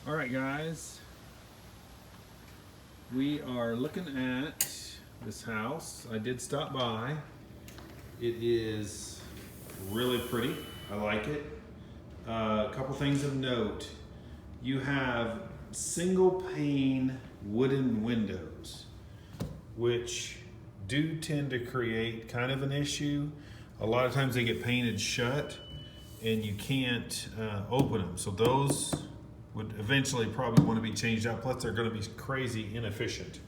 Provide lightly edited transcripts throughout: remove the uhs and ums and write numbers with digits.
All right, guys, we are looking at this house. I did stop by. It is really pretty. I like it. A couple things of note. You have single pane wooden windows, which do tend to create kind of an issue. A lot of times they get painted shut and you can't open them. So those would eventually probably want to be changed out. Plus they're going to be crazy inefficient.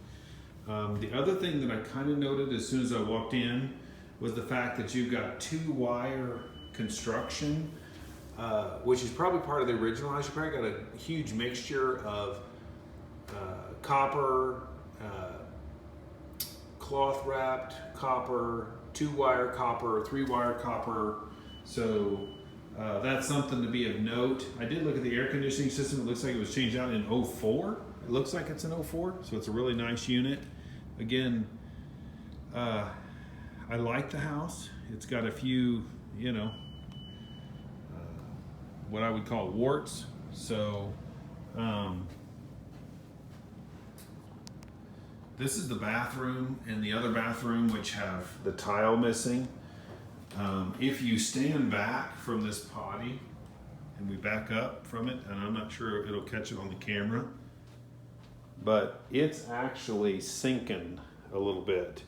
The other thing that I kind of noted as soon as I walked in was the fact that you've got 2-wire construction, which is probably part of the original house. You probably got a huge mixture of copper, cloth wrapped copper, 2-wire copper, 3-wire copper. So that's something to be of note. I did look at the air conditioning system. It looks like it was changed out in '04. It looks like it's an '04, so it's a really nice unit. Again, I like the house. It's got a few, what I would call warts. So this is the bathroom and the other bathroom, which have the tile missing. If you stand back from this potty and we back up from it, and I'm not sure it'll catch it on the camera, but it's actually sinking a little bit.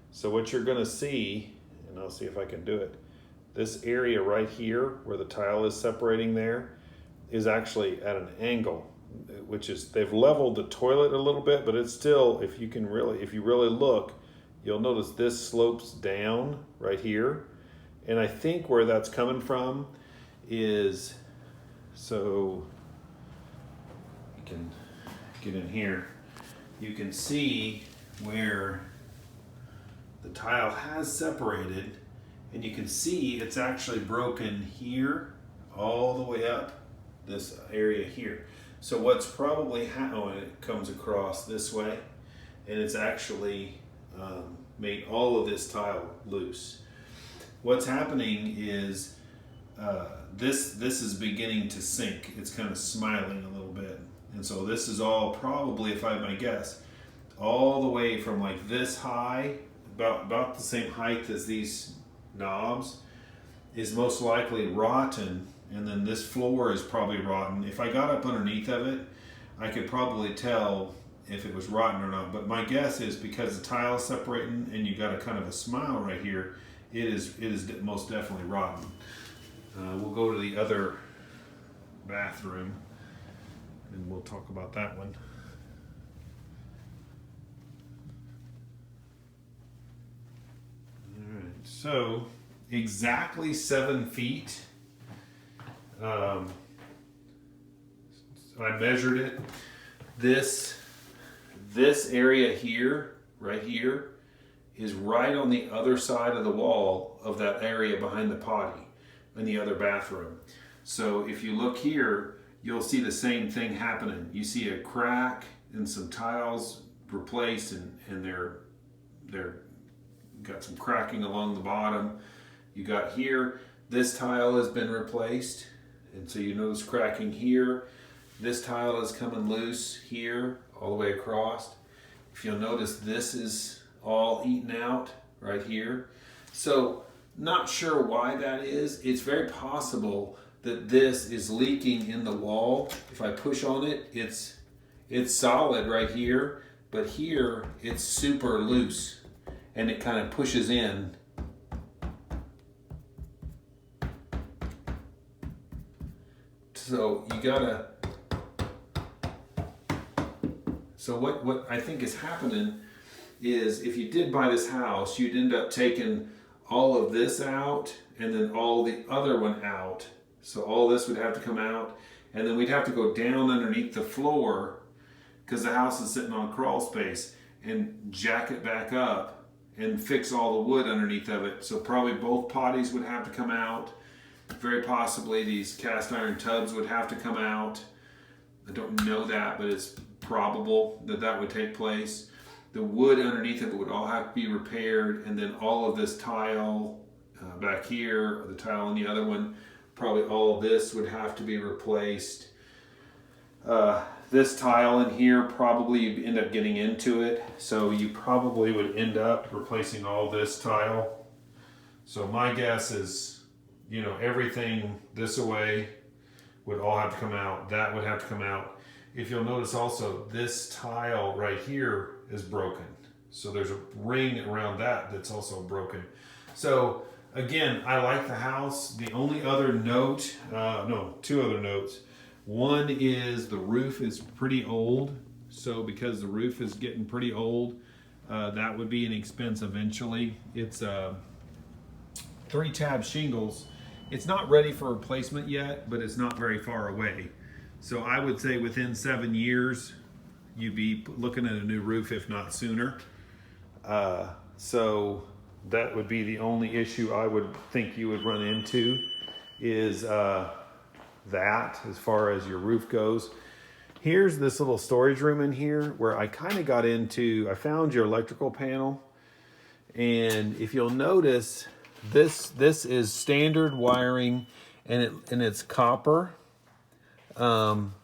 So what you're gonna see, and I'll see if I can do it, this area right here where the tile is separating there is actually at an angle, which is, they've leveled the toilet a little bit, but it's still, if you really look, you'll notice this slopes down right here. And I think where that's coming from is, so you can get in here, you can see where the tile has separated, and you can see it's actually broken here all the way up this area here. So what's probably it comes across this way, and it's actually made all of this tile loose. What's happening is this is beginning to sink. It's kind of smiling a little bit. And so this is all probably, if I had my guess, all the way from like this high, about the same height as these knobs, is most likely rotten. And then this floor is probably rotten. If I got up underneath of it, I could probably tell if it was rotten or not. But my guess is, because the tile is separating and you got a kind of a smile right here, it is most definitely rotten. We'll go to the other bathroom and we'll talk about that one. All right, so exactly 7 feet. I measured it. This area here, right here, is right on the other side of the wall of that area behind the potty in the other bathroom. So if you look here, you'll see the same thing happening. You see a crack and some tiles replaced, and they're got some cracking along the bottom. You got here, this tile has been replaced, and so you notice cracking here. This tile is coming loose here all the way across. If you'll notice, this is all eaten out right here. So not sure why that is. It's very possible that this is leaking in the wall. If I push on it, it's solid right here, but here it's super loose and it kind of pushes in. So you gotta, so what I think is happening is, if you did buy this house, you'd end up taking all of this out and then all the other one out. So all this would have to come out, and then we'd have to go down underneath the floor, because the house is sitting on crawl space, and jack it back up and fix all the wood underneath of it. So probably both potties would have to come out. Very possibly these cast iron tubs would have to come out. I don't know that, but it's probable that that would take place. The wood underneath of it would all have to be repaired, and then all of this tile back here, the tile on the other one, probably all of this would have to be replaced. This tile in here, probably you'd end up getting into it. So you probably would end up replacing all this tile. So my guess is, you know, everything this away would all have to come out. That would have to come out. If you'll notice also, this tile right here is broken. So there's a ring around that that's also broken. So again, I like the house. The only other note, no, two other notes. One is the roof is pretty old. So because the roof is getting pretty old, that would be an expense eventually. It's 3-tab shingles. It's not ready for replacement yet, but it's not very far away. So I would say within 7 years, you'd be looking at a new roof, if not sooner. So that would be the only issue I would think you would run into is that as far as your roof goes. Here's this little storage room in here where I kind of got into, I found your electrical panel. And if you'll notice, this is standard wiring and it's copper.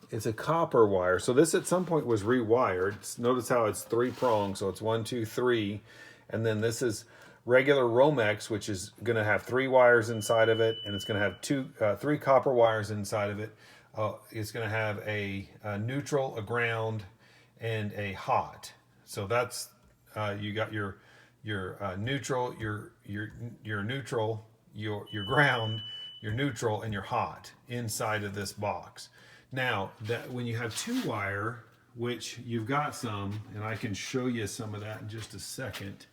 It's a copper wire. So this at some point was rewired. Notice how it's 3 prongs. So it's 1, 2, 3. And then this is regular Romex, which is going to have 3 wires inside of it. And it's going to have 3 copper wires inside of it. It's going to have a neutral, a ground, and a hot. So that's, you got your neutral, your neutral, your ground, your neutral, and your hot inside of this box. Now, that when you have 2 wire, which you've got some, and I can show you some of that in just a second.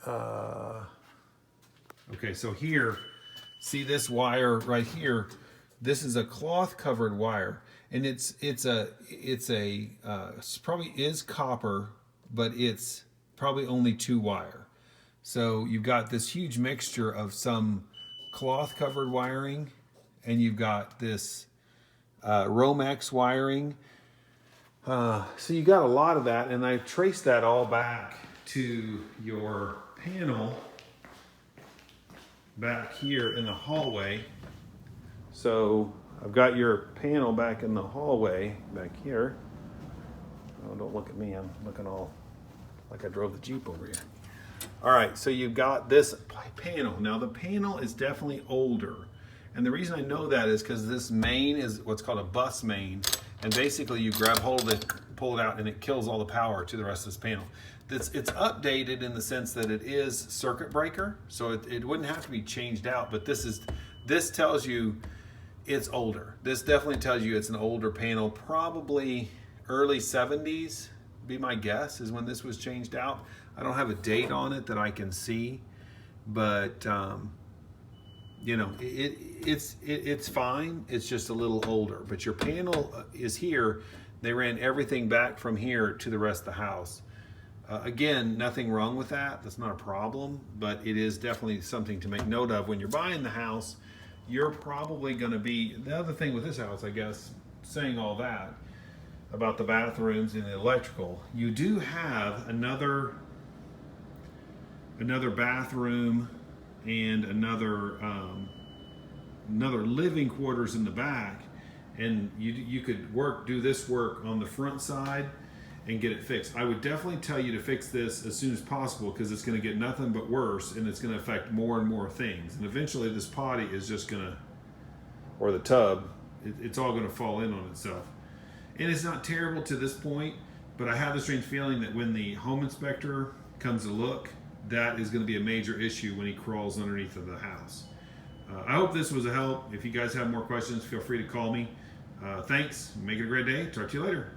Okay, so here, see this wire right here? This is a cloth covered wire, and it's probably is copper, but it's probably only 2 wire. So you've got this huge mixture of some cloth covered wiring, and you've got this Romex wiring. So you got a lot of that, and I traced that all back to your panel back here in the hallway. So I've got your panel back in the hallway back here. Oh, don't look at me. I'm looking all like I drove the Jeep over here. All right, so you've got this panel. Now the panel is definitely older. And the reason I know that is because this main is what's called a bus main. And basically you grab hold of it, pull it out, and it kills all the power to the rest of this panel. It's updated in the sense that it is circuit breaker. So it wouldn't have to be changed out, but this tells you it's older. This definitely tells you it's an older panel, probably early 70s, be my guess, is when this was changed out. I don't have a date on it that I can see, but you know, it's fine. It's just a little older. But your panel is here. They ran everything back from here to the rest of the house. Again, nothing wrong with that. That's not a problem, but it is definitely something to make note of when you're buying the house. You're probably going to be, the other thing with this house, I guess, saying all that about the bathrooms and the electrical, you do have another bathroom and another living quarters in the back, and you could do this work on the front side and get it fixed. I would definitely tell you to fix this as soon as possible, because it's going to get nothing but worse, and it's going to affect more and more things, and eventually this potty is just going to, or the tub, it's all going to fall in on itself. And it's not terrible to this point, but I have the strange feeling that when the home inspector comes to look, that is going to be a major issue when he crawls underneath of the house. I hope this was a help. If you guys have more questions, feel free to call me. Thanks. Make it a great day. Talk to you later.